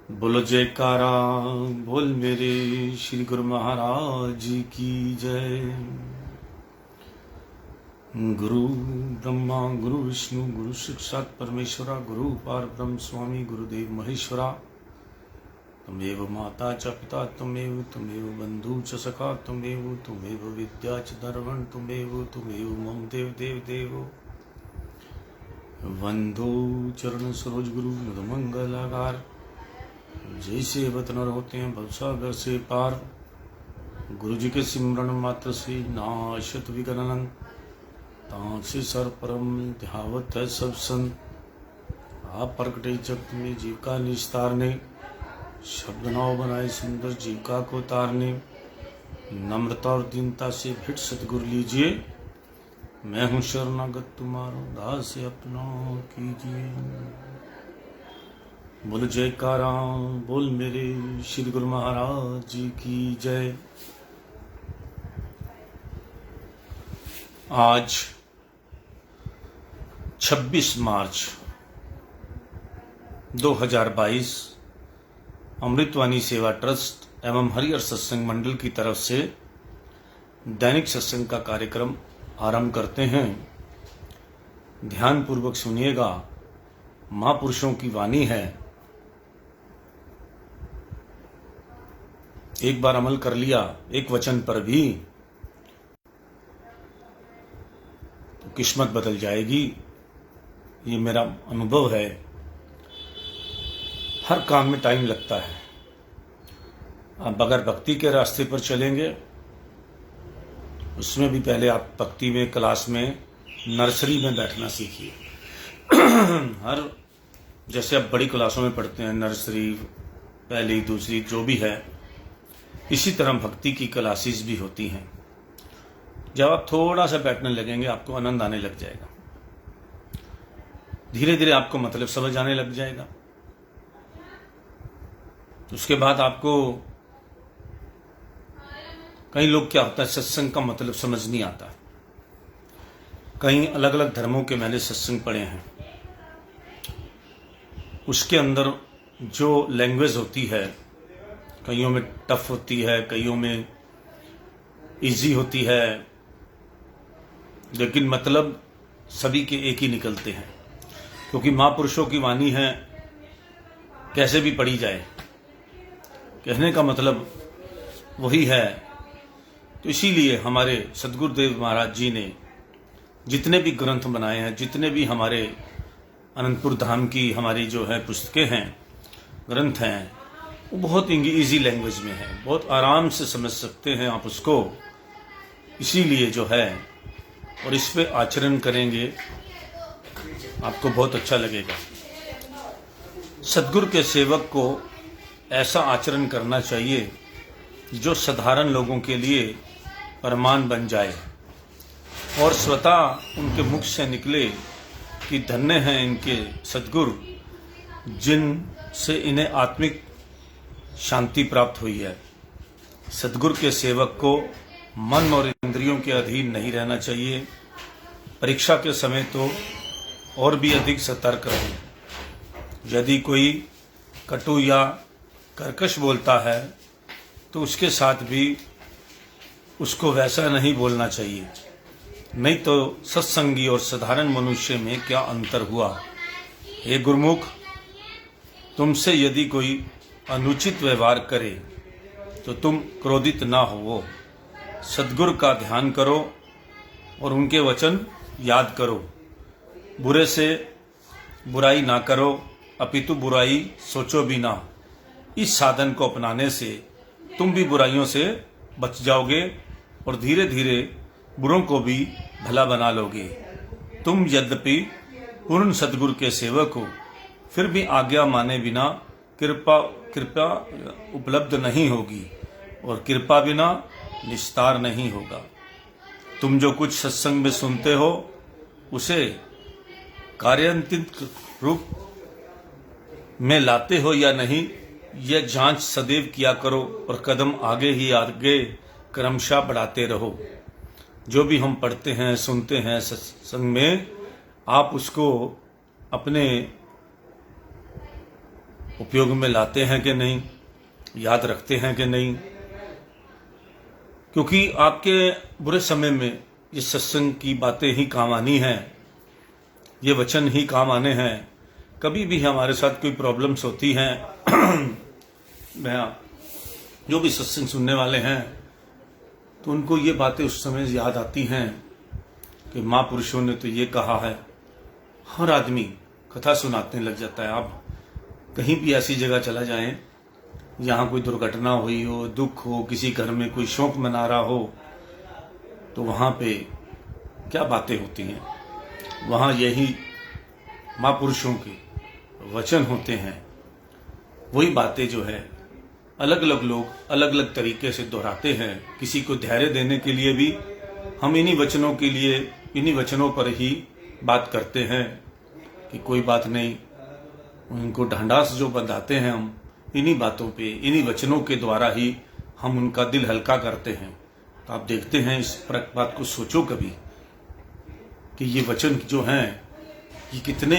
बोलो जयकारा बोल मेरे श्री गुरु महाराज जी की जय। गुरु ब्रह्मा गुरु विष्णु गुरु साक्षात् परमेश्वरा गुरु पार ब्रह्म स्वामी गुरुदेव महेश्वरा। तमेव माता च पिता तमेव बंधु च सखा तमेव विद्या च धर्मं तमेव मम देव देव देवो। वंदो चरण सरोज गुरु मंगलाकार। जैसे वतनर होते हैं भवसागर से पार। गुरु जी के सिमरन मात्र से नाशत विघ्न। तासे सर परम ध्यावत है सब संत। आप प्रकटे जगत में जीव का निस्तारने। शब्द नाव बनाए सुंदर जीविका को तारने। नम्रता और दीनता से भिट सतगुरु लीजिए। मैं हूँ शरणागत तुम्हारा दास अपना कीजिए। बोल जयकारा बोल मेरे श्री गुरु महाराज जी की जय। आज 26 मार्च 2022 अमृतवाणी सेवा ट्रस्ट एवं हरिहर सत्संग मंडल की तरफ से दैनिक सत्संग का कार्यक्रम आरंभ करते हैं। ध्यान पूर्वक सुनिएगा। महापुरुषों की वाणी है। एक बार अमल कर लिया एक वचन पर भी तो किस्मत बदल जाएगी। ये मेरा अनुभव है। हर काम में टाइम लगता है। आप अगर भक्ति के रास्ते पर चलेंगे उसमें भी पहले आप भक्ति में क्लास में नर्सरी में बैठना सीखिए। हर जैसे आप बड़ी क्लासों में पढ़ते हैं नर्सरी पहली दूसरी जो भी है, इसी तरह भक्ति की क्लासेस भी होती हैं। जब आप थोड़ा सा बैठने लगेंगे आपको आनंद आने लग जाएगा। धीरे धीरे आपको मतलब समझ आने लग जाएगा। उसके बाद आपको कई लोग क्या होता है सत्संग का मतलब समझ नहीं आता। कई अलग अलग धर्मों के मैंने सत्संग पढ़े हैं। उसके अंदर जो लैंग्वेज होती है कईयों में टफ होती है, कईयों में इजी होती है, लेकिन मतलब सभी के एक ही निकलते हैं। क्योंकि महापुरुषों की वाणी है, कैसे भी पढ़ी जाए कहने का मतलब वही है। तो इसीलिए हमारे सद्गुरुदेव महाराज जी ने जितने भी ग्रंथ बनाए हैं, जितने भी हमारे अनंतपुर धाम की हमारी जो है पुस्तकें हैं, ग्रंथ हैं, वो बहुत इजी लैंग्वेज में है। बहुत आराम से समझ सकते हैं आप उसको। इसीलिए जो है और इस पे आचरण करेंगे आपको बहुत अच्छा लगेगा। सद्गुरु के सेवक को ऐसा आचरण करना चाहिए जो साधारण लोगों के लिए प्रमाण बन जाए और स्वतः उनके मुख से निकले कि धन्य हैं इनके सद्गुरु जिन से इन्हें आत्मिक शांति प्राप्त हुई है। सद्गुरु के सेवक को मन और इंद्रियों के अधीन नहीं रहना चाहिए। परीक्षा के समय तो और भी अधिक सतर्क रहें। यदि कोई कटु या कर्कश बोलता है तो उसके साथ भी उसको वैसा नहीं बोलना चाहिए। नहीं तो सत्संगी और साधारण मनुष्य में क्या अंतर हुआ। हे गुरुमुख, तुमसे यदि कोई अनुचित व्यवहार करे तो तुम क्रोधित ना हो। सद्गुरु का ध्यान करो और उनके वचन याद करो। बुरे से बुराई ना करो, अपितु बुराई सोचो भी ना। इस साधन को अपनाने से तुम भी बुराइयों से बच जाओगे और धीरे धीरे बुरों को भी भला बना लोगे। तुम यद्यपि पूर्ण सद्गुरु के सेवक हो, फिर भी आज्ञा माने बिना कृपा उपलब्ध नहीं होगी और कृपा बिना निस्तार नहीं होगा। तुम जो कुछ सत्संग में सुनते हो उसे कार्यान्वित रूप में लाते हो या नहीं, यह जांच सदैव किया करो और कदम आगे ही आगे क्रमशः बढ़ाते रहो। जो भी हम पढ़ते हैं सुनते हैं सत्संग में, आप उसको अपने उपयोग में लाते हैं कि नहीं, याद रखते हैं कि नहीं। क्योंकि आपके बुरे समय में ये सत्संग की बातें ही काम आनी हैं, ये वचन ही काम आने हैं। कभी भी हमारे साथ कोई प्रॉब्लम्स होती हैं जो भी सत्संग सुनने वाले हैं तो उनको ये बातें उस समय याद आती हैं कि महापुरुषों ने तो ये कहा है। हर आदमी कथा सुनाने लग जाता है। आप कहीं भी ऐसी जगह चला जाएं जहाँ कोई दुर्घटना हुई हो, दुख हो, किसी घर में कोई शोक मना रहा हो, तो वहाँ पे क्या बातें होती हैं। वहाँ यही महापुरुषों के वचन होते हैं। वही बातें जो है अलग अलग लोग अलग अलग तरीके से दोहराते हैं। किसी को धैर्य देने के लिए भी हम इन्हीं वचनों के लिए, इन्हीं वचनों पर ही बात करते हैं कि कोई बात नहीं। उनको ढांढास जो बंधाते हैं हम इन्हीं बातों पे, इन्हीं वचनों के द्वारा ही हम उनका दिल हल्का करते हैं। तो आप देखते हैं, इस बात को सोचो कभी कि ये वचन जो हैं ये कितने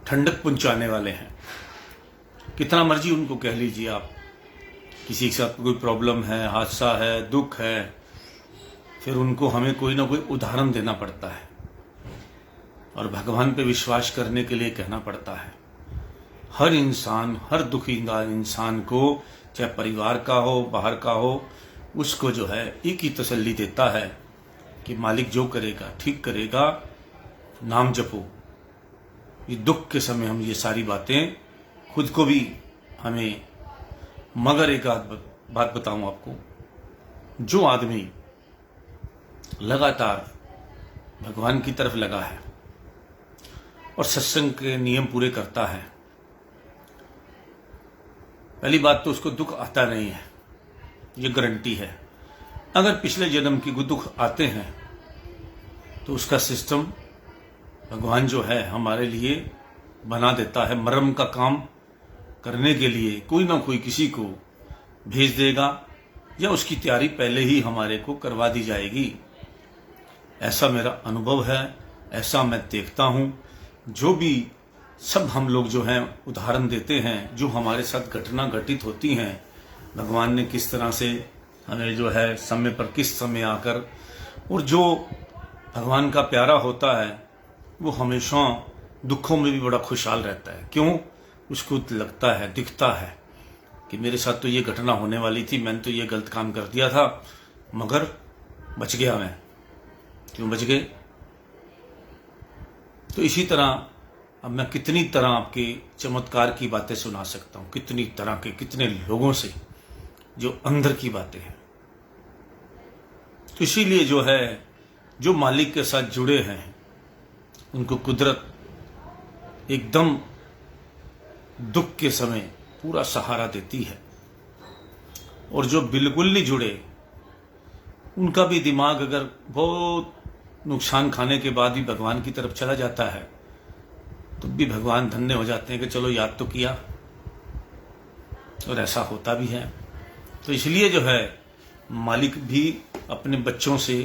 ठंडक पहुंचाने वाले हैं। कितना मर्जी उनको कह लीजिए आप, किसी के साथ कोई प्रॉब्लम है, हादसा है, दुख है, फिर उनको हमें कोई ना कोई उदाहरण देना पड़ता है और भगवान पे विश्वास करने के लिए कहना पड़ता है। हर इंसान, हर दुखीदार इंसान को, चाहे परिवार का हो, बाहर का हो, उसको जो है एक ही तसल्ली देता है कि मालिक जो करेगा ठीक करेगा, नाम जपो। ये दुख के समय हम ये सारी बातें खुद को भी हमें, मगर एक बात बताऊं आपको, जो आदमी लगातार भगवान की तरफ लगा है और सत्संग के नियम पूरे करता है, पहली बात तो उसको दुख आता नहीं है, ये गारंटी है। अगर पिछले जन्म की दुख आते हैं तो उसका सिस्टम भगवान जो है हमारे लिए बना देता है। मरम का काम करने के लिए कोई ना कोई किसी को भेज देगा या उसकी तैयारी पहले ही हमारे को करवा दी जाएगी। ऐसा मेरा अनुभव है, ऐसा मैं देखता हूँ। जो भी सब हम लोग जो हैं उदाहरण देते हैं, जो हमारे साथ घटना घटित होती हैं, भगवान ने किस तरह से हमें जो है समय पर किस समय आकर, और जो भगवान का प्यारा होता है वो हमेशा दुखों में भी बड़ा खुशहाल रहता है। क्यों? उसको लगता है, दिखता है कि मेरे साथ तो ये घटना होने वाली थी, मैंने तो ये गलत काम कर दिया था, मगर बच गया मैं। क्यों बच गए? तो इसी तरह अब मैं कितनी तरह आपके चमत्कार की बातें सुना सकता हूँ, कितनी तरह के, कितने लोगों से जो अंदर की बातें हैं। तो इसीलिए जो है, जो मालिक के साथ जुड़े हैं उनको कुदरत एकदम दुख के समय पूरा सहारा देती है, और जो बिल्कुल नहीं जुड़े उनका भी दिमाग अगर बहुत नुकसान खाने के बाद भी भगवान की तरफ चला जाता है तो भी भगवान धन्य हो जाते हैं कि चलो याद तो किया, और ऐसा होता भी है। तो इसलिए जो है मालिक भी अपने बच्चों से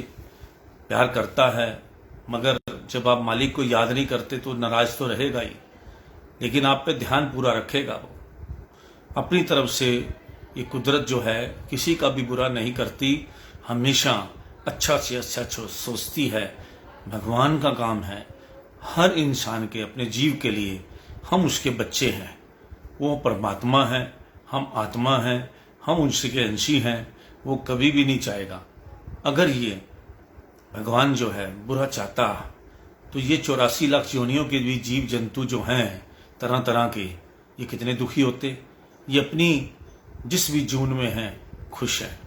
प्यार करता है, मगर जब आप मालिक को याद नहीं करते तो नाराज तो रहेगा ही, लेकिन आप पे ध्यान पूरा रखेगा वो अपनी तरफ से। ये कुदरत जो है किसी का भी बुरा नहीं करती, हमेशा अच्छा से अच्छा सोचती है। भगवान का काम है हर इंसान के अपने जीव के लिए, हम उसके बच्चे हैं, वो परमात्मा है, हम आत्मा हैं, हम उसके अंशी हैं। वो कभी भी नहीं चाहेगा, अगर ये भगवान जो है बुरा चाहता तो ये 84 लाख योनियों के भी जीव जंतु जो हैं तरह तरह के, ये कितने दुखी होते। ये अपनी जिस भी जून में हैं खुश है।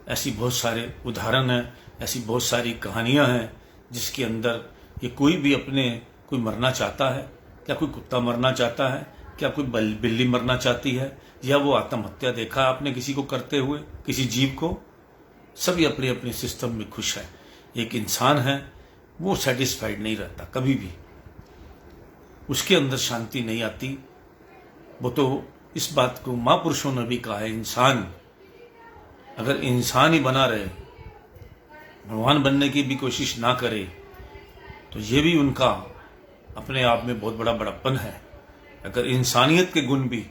ऐसी बहुत सारे उदाहरण हैं, ऐसी बहुत सारी कहानियां हैं जिसके अंदर ये कोई भी अपने, कोई मरना चाहता है क्या? कोई कुत्ता मरना चाहता है क्या? कोई बिल्ली मरना चाहती है? या वो आत्महत्या देखा आपने किसी को करते हुए, किसी जीव को? सभी अपने अपने सिस्टम में खुश है। एक इंसान है वो सेटिस्फाइड नहीं रहता कभी भी, उसके अंदर शांति नहीं आती। वो तो इस बात को महापुरुषों ने भी कहा है, इंसान अगर इंसान ही बना रहे, भगवान बनने की भी कोशिश ना करे, तो ये भी उनका अपने आप में बहुत बड़ा बड़प्पन है। अगर इंसानियत के गुण भी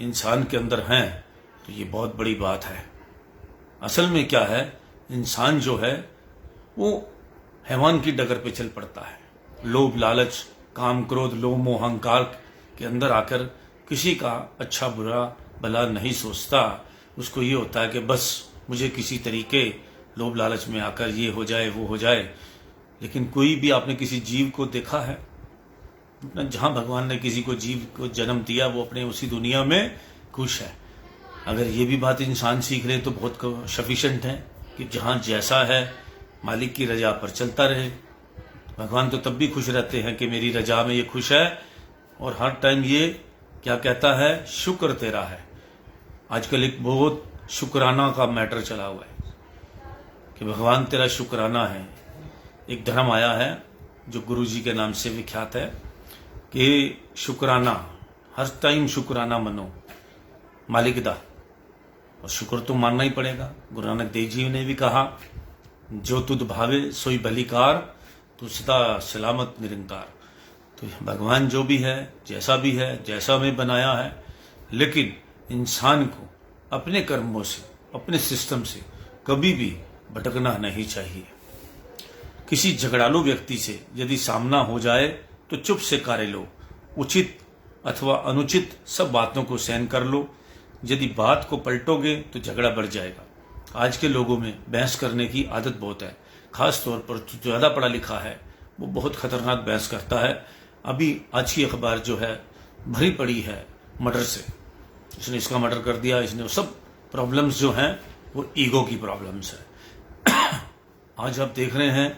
इंसान के अंदर हैं तो ये बहुत बड़ी बात है। असल में क्या है, इंसान जो है वो हैवान की डगर पे चल पड़ता है। लोभ, लालच, काम, क्रोध, लोभ, मोह, अहंकार के अंदर आकर किसी का अच्छा बुरा भला नहीं सोचता। उसको ये होता है कि बस मुझे किसी तरीके लोभ लालच में आकर ये हो जाए वो हो जाए। लेकिन कोई भी आपने किसी जीव को देखा है? जहां भगवान ने किसी को जीव को जन्म दिया वो अपने उसी दुनिया में खुश है। अगर ये भी बात इंसान सीख रहे तो बहुत सफिशिएंट है कि जहां जैसा है मालिक की रजा पर चलता रहे। भगवान तो तब भी खुश रहते हैं कि मेरी रजा में ये खुश है, और हर टाइम ये क्या कहता है, शुक्र तेरा है। आजकल एक बहुत शुक्राना का मैटर चला हुआ है कि भगवान तेरा शुक्राना है। एक धर्म आया है जो गुरु जी के नाम से विख्यात है कि शुक्राना, हर टाइम शुक्राना मनो मालिक दा, और शुक्र तो मानना ही पड़ेगा। गुरु नानक देव जी ने भी कहा, जो तुध भावे सोई भलीकार, तू सदा सलामत निरंकार। तो भगवान जो भी है, जैसा भी है, जैसा हमें बनाया है, लेकिन इंसान को अपने कर्मों से, अपने सिस्टम से कभी भी भटकना नहीं चाहिए। किसी झगड़ालू व्यक्ति से यदि सामना हो जाए तो चुप से कार्य लो। उचित अथवा अनुचित सब बातों को सहन कर लो। यदि बात को पलटोगे तो झगड़ा बढ़ जाएगा। आज के लोगों में बहस करने की आदत बहुत है, खास तौर पर जो ज़्यादा पढ़ा लिखा है वो बहुत खतरनाक बहस करता है। अभी आज की अखबार जो है भरी पड़ी है मर्डर से, इसने इसका मर्डर कर दिया, इसने वो सब प्रॉब्लम्स जो हैं वो ईगो की प्रॉब्लम्स है। आज आप देख रहे हैं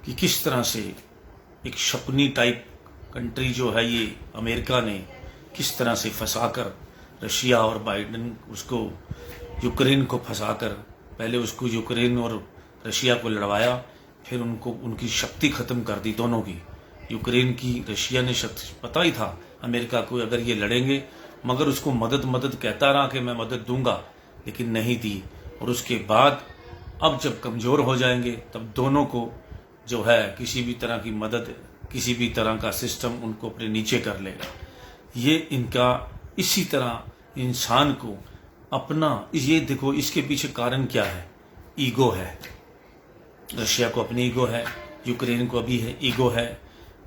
कि किस तरह से एक शकुनी टाइप कंट्री जो है ये अमेरिका ने किस तरह से फंसाकर, रशिया और बाइडेन उसको यूक्रेन को फंसाकर, पहले उसको यूक्रेन और रशिया को लड़वाया, फिर उनको उनकी शक्ति खत्म कर दी दोनों की। यूक्रेन की रशिया ने शक्ति, पता ही था अमेरिका को अगर ये लड़ेंगे, मगर उसको मदद कहता रहा कि मैं मदद दूंगा, लेकिन नहीं दी। और उसके बाद अब जब कमज़ोर हो जाएंगे तब दोनों को जो है किसी भी तरह की मदद, किसी भी तरह का सिस्टम उनको अपने नीचे कर लेगा। ये इनका इसी तरह इंसान को अपना, ये देखो इसके पीछे कारण क्या है, ईगो है। रशिया को अपनी ईगो है, यूक्रेन को अभी है ईगो है,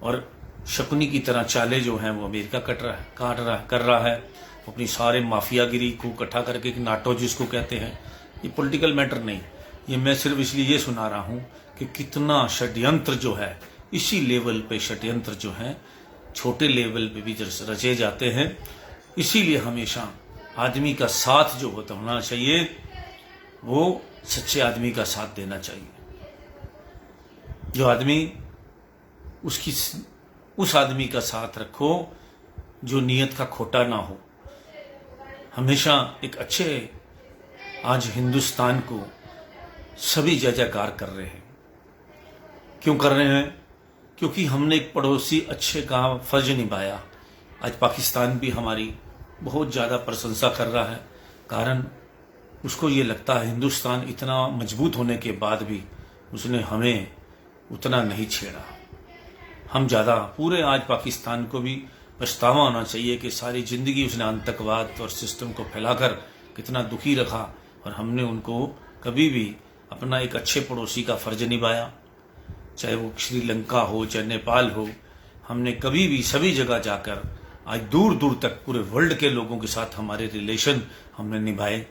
और शकुनी की तरह चालें जो हैं वो अमेरिका कर रहा है अपनी सारे माफियागिरी को इकट्ठा करके, एक नाटो जिसको कहते हैं। ये पॉलिटिकल मैटर नहीं, ये मैं सिर्फ इसलिए ये सुना रहा हूँ कि कितना षड्यंत्र जो है, इसी लेवल पे षड्यंत्र जो है छोटे लेवल पे भी रचे जाते हैं। इसीलिए हमेशा आदमी का साथ जो होना चाहिए वो सच्चे आदमी का साथ देना चाहिए। जो आदमी उस आदमी का साथ रखो जो नीयत का खोटा ना हो। हमेशा एक अच्छे, आज हिंदुस्तान को सभी जय जयकार कर रहे हैं। क्यों कर रहे हैं? क्योंकि हमने एक पड़ोसी अच्छे का फर्ज निभाया। आज पाकिस्तान भी हमारी बहुत ज़्यादा प्रशंसा कर रहा है, कारण उसको ये लगता है हिंदुस्तान इतना मजबूत होने के बाद भी उसने हमें उतना नहीं छेड़ा। हम ज़्यादा पूरे, आज पाकिस्तान को भी पछतावा होना चाहिए कि सारी ज़िंदगी उसने आतंकवाद और सिस्टम को फैलाकर कितना दुखी रखा, और हमने उनको कभी भी अपना एक अच्छे पड़ोसी का फर्ज निभाया। चाहे वो श्रीलंका हो, चाहे नेपाल हो, हमने कभी भी सभी जगह जाकर आज दूर दूर तक पूरे वर्ल्ड के लोगों के साथ हमारे रिलेशन हमने निभाए,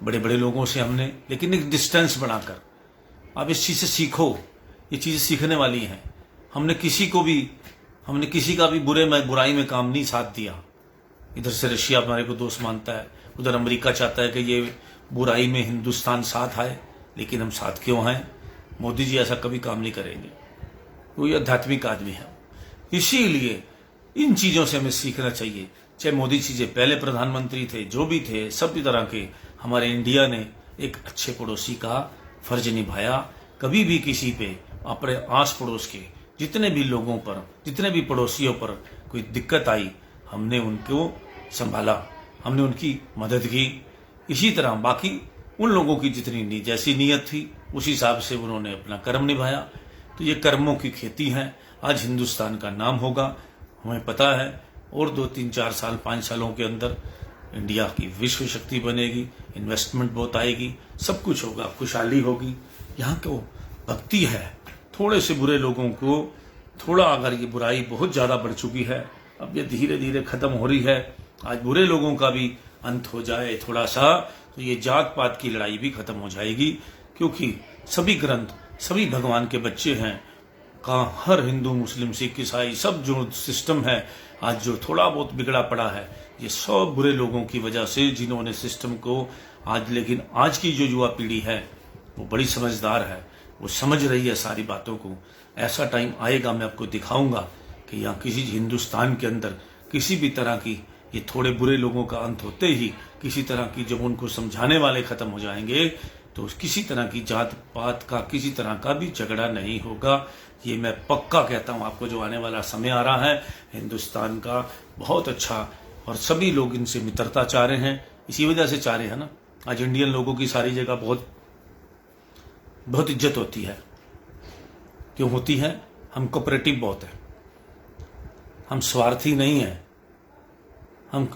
बड़े बड़े लोगों से हमने, लेकिन एक डिस्टेंस बनाकर। आप इस चीज़ से सीखो, ये चीज़ें सीखने वाली हैं। हमने किसी का भी बुराई में काम नहीं साथ दिया। इधर से रशिया हमारे को दोस्त मानता है, उधर अमेरिका चाहता है कि ये बुराई में हिंदुस्तान साथ आए, लेकिन हम साथ क्यों हैं? मोदी जी ऐसा कभी काम नहीं करेंगे, वो ये आध्यात्मिक आदमी है। इसीलिए इन चीज़ों से हमें सीखना चाहिए। चाहे मोदी जी से पहले प्रधानमंत्री थे, जो भी थे, सभी तरह के, हमारे इंडिया ने एक अच्छे पड़ोसी का फर्ज निभाया। कभी भी किसी पे, अपने आस पड़ोस के जितने भी लोगों पर, जितने भी पड़ोसियों पर कोई दिक्कत आई, हमने उनको संभाला, हमने उनकी मदद की। इसी तरह बाकी उन लोगों की जितनी जैसी नीयत थी उसी हिसाब से उन्होंने अपना कर्म निभाया। तो ये कर्मों की खेती है। आज हिंदुस्तान का नाम होगा, हमें पता है और 2-3-4 साल 5 सालों के अंदर इंडिया की विश्व शक्ति बनेगी, इन्वेस्टमेंट बहुत आएगी, सब कुछ होगा, खुशहाली होगी। यहाँ को भक्ति है। थोड़े से बुरे लोगों को थोड़ा, अगर ये बुराई बहुत ज़्यादा बढ़ चुकी है, अब ये धीरे धीरे खत्म हो रही है, आज बुरे लोगों का भी अंत हो जाए थोड़ा सा, तो ये जात पात की लड़ाई भी खत्म हो जाएगी। क्योंकि सभी ग्रंथ सभी भगवान के बच्चे हैं। कहाँ हर हिंदू मुस्लिम सिख ईसाई सब जो सिस्टम है आज जो थोड़ा बहुत बिगड़ा पड़ा है, ये सब बुरे लोगों की वजह से, जिन्होंने सिस्टम को आज, लेकिन आज की जो युवा पीढ़ी है वो बड़ी समझदार है, वो समझ रही है सारी बातों को। ऐसा टाइम आएगा, मैं आपको दिखाऊंगा कि यहाँ किसी हिंदुस्तान के अंदर किसी भी तरह की, ये थोड़े बुरे लोगों का अंत होते ही किसी तरह की, जब उनको समझाने वाले खत्म हो जाएंगे तो किसी तरह की जात पात का, किसी तरह का भी झगड़ा नहीं होगा। ये मैं पक्का कहता हूँ आपको। जो आने वाला समय आ रहा है हिंदुस्तान का बहुत अच्छा, और सभी लोग इनसे मित्रता चाह रहे हैं, इसी वजह से चाह रहे हैं ना। आज इंडियन लोगों की सारी जगह बहुत बहुत इज्जत होती है। क्यों होती है? हम कोऑपरेटिव बहुत है, हम स्वार्थी नहीं है,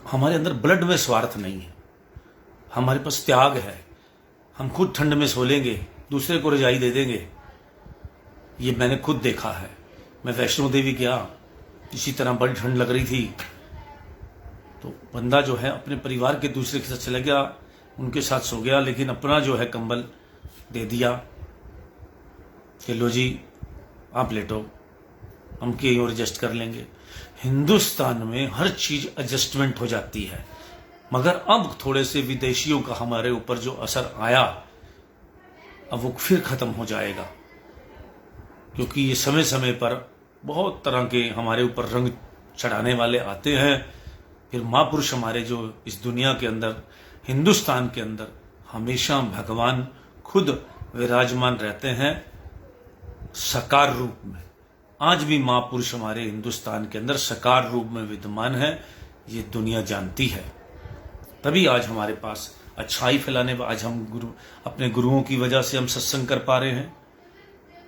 हमारे अंदर ब्लड में स्वार्थ नहीं है, हमारे पास त्याग है। हम खुद ठंड में सो लेंगे, दूसरे को रजाई दे देंगे। ये मैंने खुद देखा है। मैं वैष्णो देवी गया, इसी तरह बड़ी ठंड लग रही थी, तो बंदा जो है अपने परिवार के दूसरे के साथ चला गया, उनके साथ सो गया, लेकिन अपना जो है कंबल दे दिया कि लो जी आप लेटो, हम कहीं और एडजस्ट कर लेंगे। हिंदुस्तान में हर चीज एडजस्टमेंट हो जाती है, मगर अब थोड़े से विदेशियों का हमारे ऊपर जो असर आया, अब वो फिर खत्म हो जाएगा। क्योंकि ये समय समय पर बहुत तरह के हमारे ऊपर रंग चढ़ाने वाले आते हैं। फिर महापुरुष हमारे जो इस दुनिया के अंदर, हिंदुस्तान के अंदर हमेशा भगवान खुद विराजमान रहते हैं साकार रूप में। आज भी महापुरुष हमारे हिंदुस्तान के अंदर साकार रूप में विद्यमान है, ये दुनिया जानती है। तभी आज हमारे पास अच्छाई फैलाने, आज हम अपने गुरुओं की वजह से हम सत्संग कर पा रहे हैं।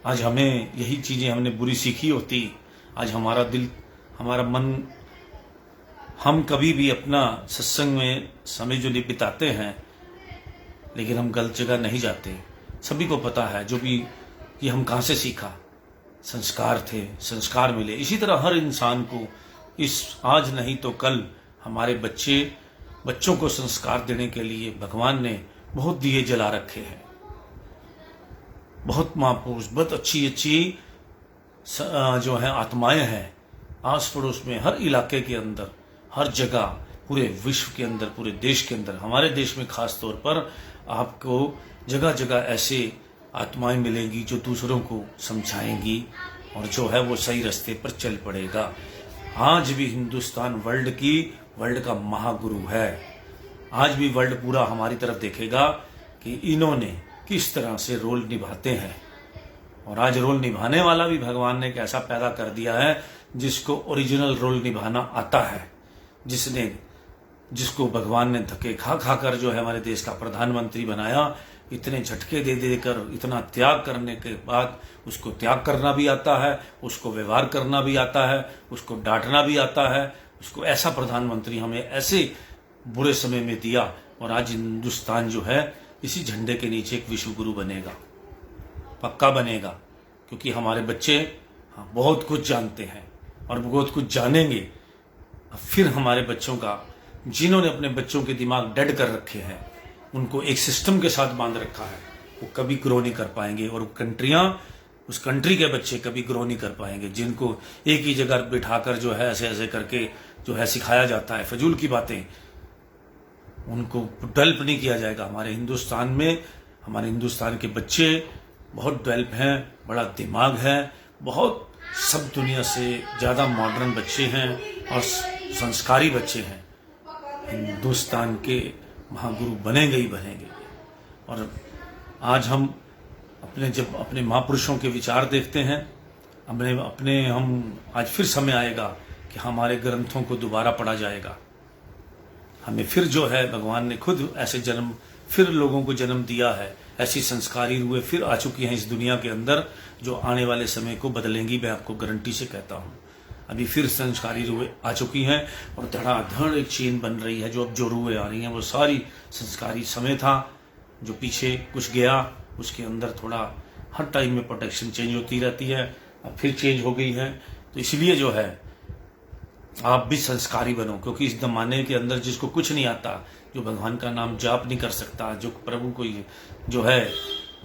आज हमें यही चीजें हमने बुरी सीखी होती, आज हमारा दिल, हमारा मन, हम कभी भी अपना सत्संग में समय जो नहीं बिताते हैं, लेकिन हम गलत जगह नहीं जाते। सभी को पता है जो भी ये हम कहाँ से सीखा, संस्कार थे, संस्कार मिले। इसी तरह हर इंसान को इस आज नहीं तो कल हमारे बच्चों को संस्कार देने के लिए भगवान ने बहुत दिए जला रखे हैं। बहुत महापुरुष, बहुत अच्छी अच्छी जो है आत्माएं हैं आस पड़ोस में, हर इलाके के अंदर, हर जगह, पूरे विश्व के अंदर, पूरे देश के अंदर, हमारे देश में खास तौर पर आपको जगह जगह ऐसे आत्माएं मिलेंगी जो दूसरों को समझाएंगी और जो है वो सही रास्ते पर चल पड़ेगा। आज भी हिंदुस्तान वर्ल्ड का महागुरु है। आज भी वर्ल्ड पूरा हमारी तरफ देखेगा कि इन्होंने किस तरह से रोल निभाते हैं। और आज रोल निभाने वाला भी भगवान ने एक ऐसा पैदा कर दिया है जिसको ओरिजिनल रोल निभाना आता है, जिसको भगवान ने धक्के खा कर जो है हमारे देश का प्रधानमंत्री बनाया। इतने झटके दे देकर, इतना त्याग करने के बाद उसको त्याग करना भी आता है, उसको व्यवहार करना भी आता है, उसको डांटना भी आता है। उसको ऐसा प्रधानमंत्री हमें ऐसे बुरे समय में दिया, और आज हिंदुस्तान जो है इसी झंडे के नीचे एक विश्व गुरु बनेगा, पक्का बनेगा। क्योंकि हमारे बच्चे बहुत कुछ जानते हैं और बहुत कुछ जानेंगे। फिर हमारे बच्चों का, जिन्होंने अपने बच्चों के दिमाग डेड कर रखे हैं, उनको एक सिस्टम के साथ बांध रखा है, वो कभी ग्रो नहीं कर पाएंगे। और उस कंट्री के बच्चे कभी ग्रो नहीं कर पाएंगे, जिनको एक ही जगह बिठाकर जो है ऐसे ऐसे करके जो है सिखाया जाता है फजूल की बातें, उनको डेवलप नहीं किया जाएगा। हमारे हिंदुस्तान में, हमारे हिंदुस्तान के बच्चे बहुत डेवलप हैं, बड़ा दिमाग है, बहुत सब दुनिया से ज़्यादा मॉडर्न बच्चे हैं और संस्कारी बच्चे हैं। हिंदुस्तान के महागुरु बनेंगे ही बनेंगे। और आज हम जब अपने महापुरुषों के विचार देखते हैं, हम आज फिर समय आएगा कि हमारे ग्रंथों को दोबारा पढ़ा जाएगा। हमें फिर जो है भगवान ने खुद ऐसे फिर लोगों को जन्म दिया है, ऐसी संस्कारी रूहें फिर आ चुकी हैं इस दुनिया के अंदर, जो आने वाले समय को बदलेंगी। मैं आपको गारंटी से कहता हूँ। अभी फिर संस्कारी रूहें आ चुकी हैं और धड़ाधड़ एक चेन बन रही है। जो अब जो रूहें आ रही हैं वो सारी संस्कारी समय था, जो पीछे कुछ गया उसके अंदर थोड़ा हर टाइम में प्रोटेक्शन चेंज होती रहती है, अब फिर चेंज हो गई है। तो इसलिए जो है आप भी संस्कारी बनो, क्योंकि इस जमाने के अंदर जिसको कुछ नहीं आता, जो भगवान का नाम जाप नहीं कर सकता, जो प्रभु को जो है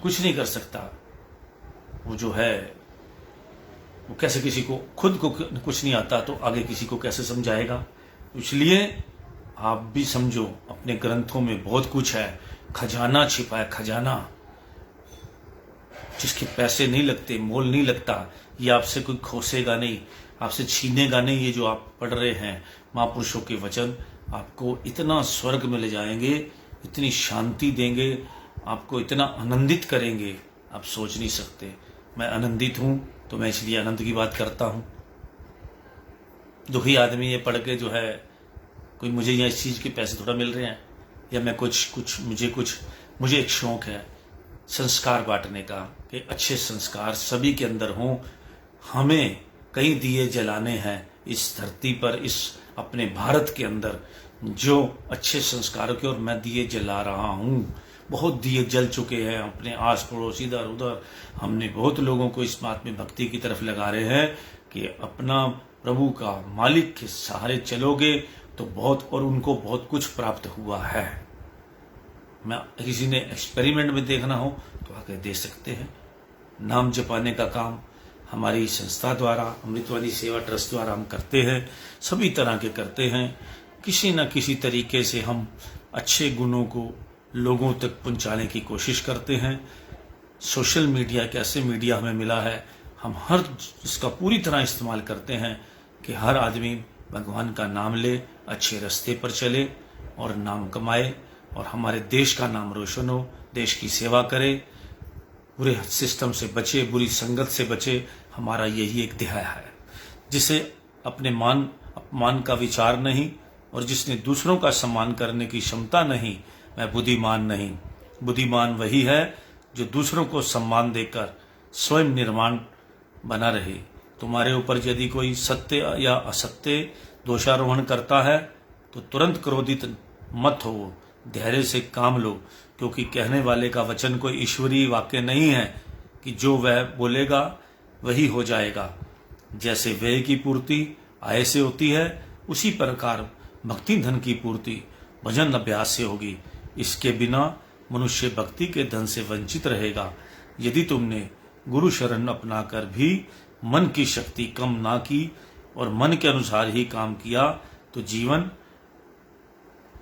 कुछ नहीं कर सकता, वो जो है वो कैसे किसी को खुद को कुछ नहीं आता तो आगे किसी को कैसे समझाएगा। इसलिए आप भी समझो अपने ग्रंथों में बहुत कुछ है, खजाना छिपा है, खजाना जिसके पैसे नहीं लगते, मोल नहीं लगता, ये आपसे कोई खोसेगा नहीं, आपसे छीनेगा नहीं। ये जो आप पढ़ रहे हैं महापुरुषों के वचन आपको इतना स्वर्ग में ले जाएंगे, इतनी शांति देंगे, आपको इतना आनंदित करेंगे, आप सोच नहीं सकते। मैं आनंदित हूं तो मैं इसलिए आनंद की बात करता हूं। दुखी आदमी ये पढ़ के जो है कोई मुझे या इस चीज के पैसे थोड़ा मिल रहे हैं, या मैं मुझे एक शौक है संस्कार बांटने का, कि अच्छे संस्कार सभी के अंदर हों। हमें कई दिए जलाने हैं इस धरती पर, इस अपने भारत के अंदर, जो अच्छे संस्कारों के, और मैं दिए जला रहा हूं। बहुत दिए जल चुके हैं अपने आस पड़ोस इधर उधर। हमने बहुत लोगों को इस बात में भक्ति की तरफ लगा रहे हैं कि अपना प्रभु का मालिक के सहारे चलोगे तो बहुत, और उनको बहुत कुछ प्राप्त हुआ है। मैं किसी ने एक्सपेरिमेंट में देखना हो तो आगे दे सकते हैं। नाम जपाने का काम हमारी संस्था द्वारा, अमृतवाणी सेवा ट्रस्ट द्वारा हम करते हैं, सभी तरह के करते हैं। किसी न किसी तरीके से हम अच्छे गुणों को लोगों तक पहुंचाने की कोशिश करते हैं। सोशल मीडिया एक ऐसे मीडिया हमें मिला है, हम हर इसका पूरी तरह इस्तेमाल करते हैं कि हर आदमी भगवान का नाम ले, अच्छे रास्ते पर चले और नाम कमाए, और हमारे देश का नाम रोशन हो, देश की सेवा करे, बुरे सिस्टम से बचे, बुरी संगत से बचे। हमारा यही एक ध्येय है। जिसे अपने मान अपमान का विचार नहीं, और जिसने दूसरों का सम्मान करने की क्षमता नहीं, मैं बुद्धिमान नहीं। बुद्धिमान वही है जो दूसरों को सम्मान देकर स्वयं निर्माण बना रहे। तुम्हारे ऊपर यदि कोई सत्य या असत्य दोषारोहण करता है तो तुरंत क्रोधित मत हो, धैर्य से काम लो, क्योंकि कहने वाले का वचन कोई ईश्वरीय वाक्य नहीं है कि जो वह बोलेगा वही हो जाएगा। जैसे व्यय की पूर्ति आय से होती है, उसी प्रकार भक्ति धन की पूर्ति भजन अभ्यास से होगी। इसके बिना मनुष्य भक्ति के धन से वंचित रहेगा। यदि तुमने गुरु शरण अपनाकर भी मन की शक्ति कम ना की और मन के अनुसार ही काम किया तो जीवन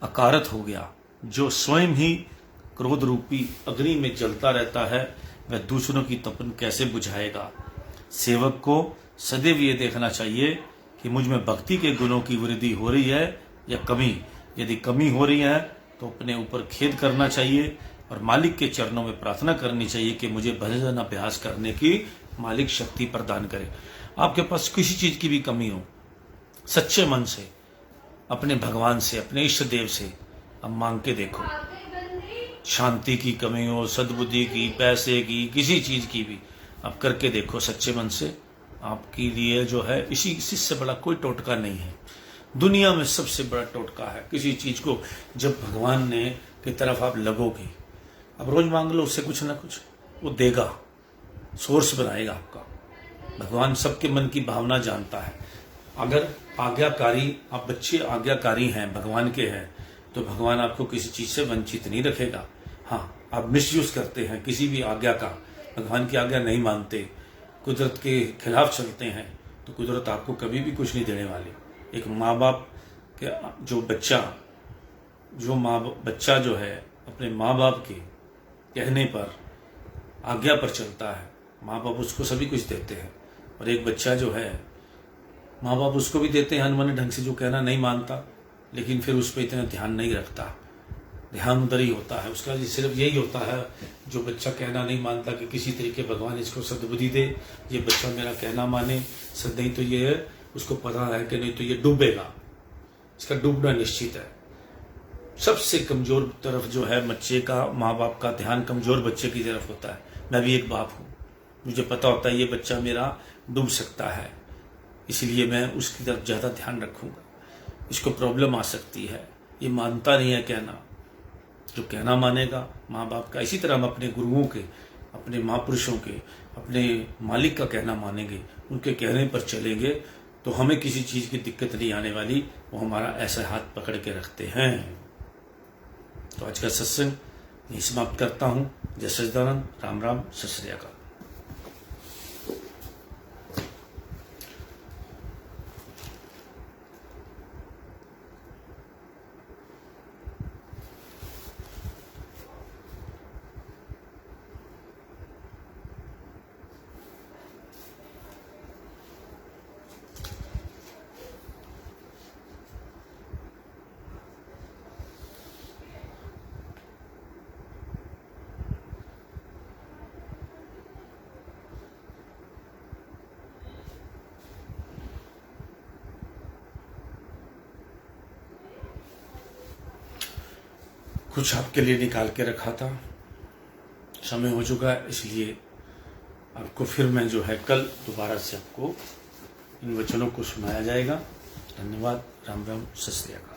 अकारत हो गया। जो स्वयं ही क्रोध रूपी अग्नि में जलता रहता है वह दूसरों की तपन कैसे बुझाएगा। सेवक को सदैव ये देखना चाहिए कि मुझ में भक्ति के गुणों की वृद्धि हो रही है या कमी। यदि कमी हो रही है तो अपने ऊपर खेद करना चाहिए और मालिक के चरणों में प्रार्थना करनी चाहिए कि मुझे भजन अभ्यास करने की मालिक शक्ति प्रदान करे। आपके पास किसी चीज की भी कमी हो, सच्चे मन से अपने भगवान से, अपने इष्ट देव से अब मांग के देखो। शांति की कमी हो, सद्बुद्धि की, पैसे की, किसी चीज की भी अब करके देखो सच्चे मन से। आपके लिए जो है इससे बड़ा कोई टोटका नहीं है। दुनिया में सबसे बड़ा टोटका है किसी चीज को जब भगवान ने की तरफ आप लगोगे। अब रोज मांग लो उससे कुछ ना कुछ वो देगा, सोर्स बनाएगा आपका। भगवान सबके मन की भावना जानता है। अगर आज्ञाकारी आप बच्चे आज्ञाकारी हैं, भगवान के हैं, तो भगवान आपको किसी चीज से वंचित नहीं रखेगा। हाँ, आप मिसयूज करते हैं किसी भी आज्ञा का, भगवान की आज्ञा नहीं मानते, कुदरत के खिलाफ चलते हैं, तो कुदरत आपको कभी भी कुछ नहीं देने वाली। एक माँ बाप के जो बच्चा जो है अपने माँ बाप के कहने पर, आज्ञा पर चलता है, माँ बाप उसको सभी कुछ देते हैं। और एक बच्चा जो है माँ बाप उसको भी देते हैं अनमने ढंग से, जो कहना नहीं मानता, लेकिन फिर उस पर इतना ध्यान नहीं रखता, ध्यान उधर ही होता है उसका। सिर्फ यही होता है जो बच्चा कहना नहीं मानता कि किसी तरीके भगवान इसको सद्बुद्धि दे, ये बच्चा मेरा कहना माने। नहीं तो ये है उसको पता है कि नहीं तो ये डूबेगा, इसका डूबना निश्चित है। सबसे कमजोर तरफ जो है बच्चे का, माँ बाप का ध्यान कमजोर बच्चे की तरफ होता है। मैं भी एक बाप हूँ, मुझे पता होता है ये बच्चा मेरा डूब सकता है, इसलिए मैं उसकी तरफ ज़्यादा ध्यान रखूँगा। इसको प्रॉब्लम आ सकती है, ये मानता नहीं है कहना, जो कहना मानेगा माँ बाप का। इसी तरह हम अपने गुरुओं के, अपने महापुरुषों के, अपने मालिक का कहना मानेंगे, उनके कहने पर चलेंगे, तो हमें किसी चीज़ की दिक्कत नहीं आने वाली। वो हमारा ऐसा हाथ पकड़ के रखते हैं। तो आज का सत्संग यही समाप्त करता हूँ। जय सच्चिदानंद, राम राम, सत श्री अकाल। कुछ आपके लिए निकाल के रखा था, समय हो चुका है, इसलिए आपको फिर मैं जो है कल दोबारा से आपको इन वचनों को सुनाया जाएगा। धन्यवाद। राम राम, सत श्री अकाल।